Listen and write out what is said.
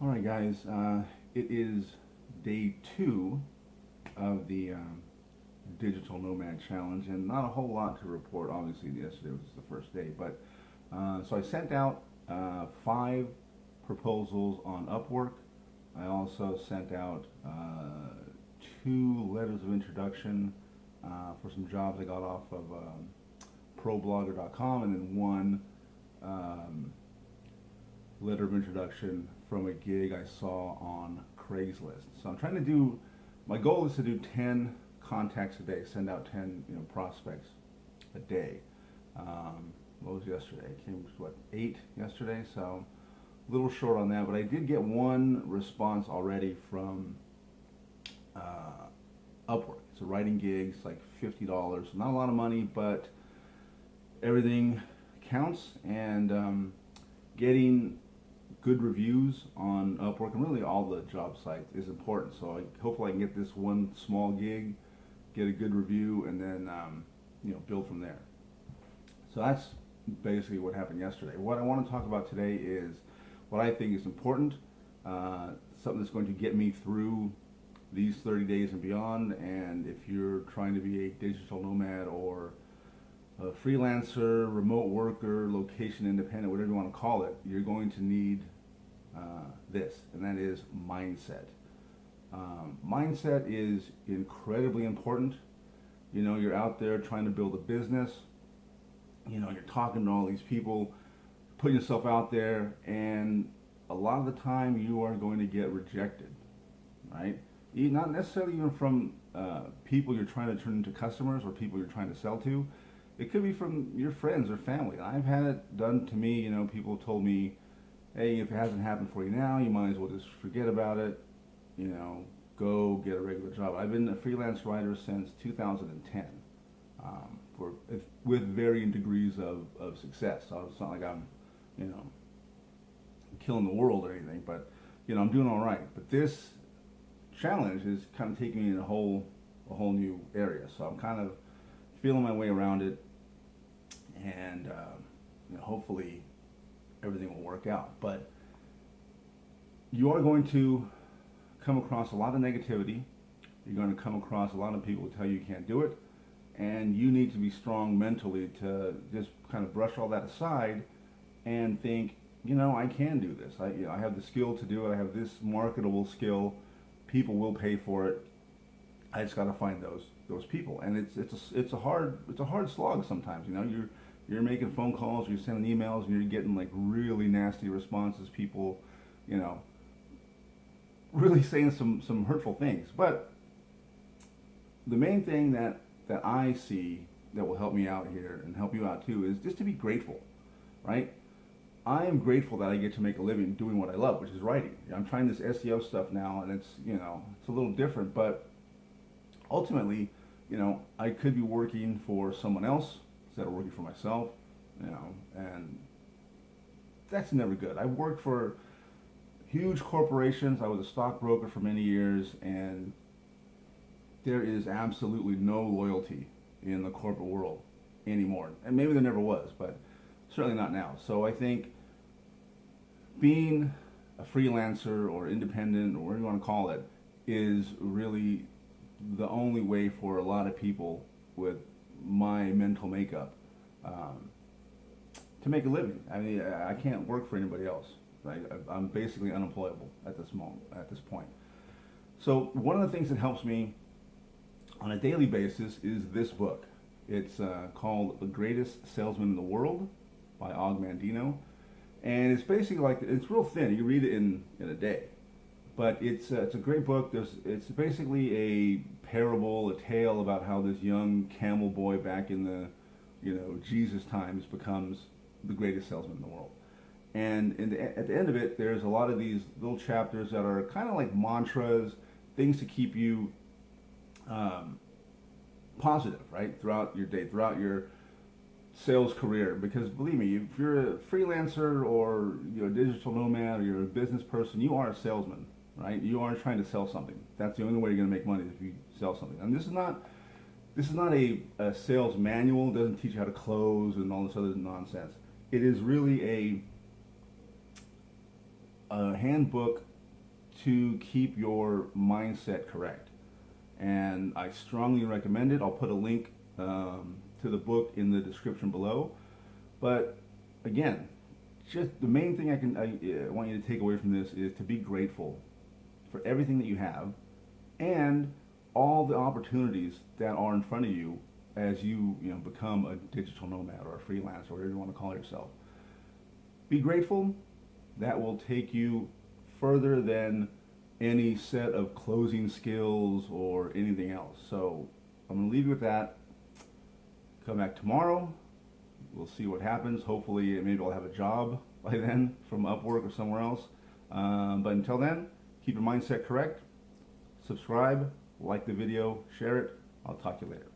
All right, guys. It is day 2 of the Digital Nomad Challenge, and not a whole lot to report. Obviously, yesterday was the first day, but so I sent out 5 proposals on Upwork. I also sent out 2 letters of introduction for some jobs I got off of ProBlogger.com, and then one um, letter of introduction from a gig I saw on Craigslist. So I'm trying to do, my goal is to do 10 contacts a day, send out 10 prospects a day. What was yesterday? It came to what, 8 yesterday, so a little short on that, but I did get one response already from Upwork. It's a writing gig, it's like $50. Not a lot of money, but everything counts, and getting good reviews on Upwork and really all the job sites is important. So hopefully I can get this one small gig, get a good review, and then build from there. So that's basically what happened yesterday. What I want to talk about today is what I think is important, something that's going to get me through these 30 days and beyond. And if you're trying to be a digital nomad or a freelancer, remote worker, location independent, whatever you want to call it, you're going to need this, and that is mindset. Mindset is incredibly important. You're out there trying to build a business. You're talking to all these people, putting yourself out there, and a lot of the time you are going to get rejected, right? Not necessarily even from people you're trying to turn into customers or people you're trying to sell to. It could be from your friends or family. I've had it done to me. People told me, hey, if it hasn't happened for you now, you might as well just forget about it. Go get a regular job. I've been a freelance writer since 2010, with varying degrees of success. So it's not like I'm, killing the world or anything, but I'm doing all right. But this challenge is kind of taking me in a whole new area. So I'm kind of feeling my way around it, and hopefully everything will work out. But you are going to come across a lot of negativity. You're going to come across a lot of people who tell you you can't do it, and you need to be strong mentally to just kind of brush all that aside and think, I can do this. I have the skill to do it. I have this marketable skill. People will pay for it. I just got to find those people, and it's a hard slog sometimes. You're making phone calls, you're sending emails, and you're getting like really nasty responses. People, really saying some hurtful things. But the main thing that I see that will help me out here and help you out too is just to be grateful, right? I am grateful that I get to make a living doing what I love, which is writing. I'm trying this SEO stuff now, and it's a little different, but ultimately, I could be working for someone else instead of working for myself, and that's never good. I worked for huge corporations. I was a stockbroker for many years, and there is absolutely no loyalty in the corporate world anymore. And maybe there never was, but certainly not now. So I think being a freelancer or independent, or whatever you want to call it, is really the only way for a lot of people with my mental makeup to make a living. I mean, I can't work for anybody else. Right? I'm basically unemployable at this point. So one of the things that helps me on a daily basis is this book. It's called The Greatest Salesman in the World by Og Mandino, and it's basically it's real thin. You read it in a day. But it's a great book. It's basically a parable, a tale about how this young camel boy back in the Jesus times becomes the greatest salesman in the world. And at the end of it, there's a lot of these little chapters that are kind of like mantras, things to keep you positive, right, throughout your day, throughout your sales career. Because believe me, if you're a freelancer or you're a digital nomad or you're a business person, you are a salesman. Right? You are trying to sell something. That's the only way you're going to make money is if you sell something. And this is not a sales manual. It doesn't teach you how to close and all this other nonsense. It is really a handbook to keep your mindset correct. And I strongly recommend it. I'll put a link to the book in the description below. But again, just the main thing I want you to take away from this is to be grateful for everything that you have and all the opportunities that are in front of you as you become a digital nomad or a freelancer, or whatever you want to call yourself. Be grateful. That will take you further than any set of closing skills or anything else. So I'm going to leave you with that. Come back tomorrow. We'll see what happens. Hopefully, maybe I'll have a job by then from Upwork or somewhere else. But until then, keep your mindset correct. Subscribe, like the video, share it. I'll talk to you later.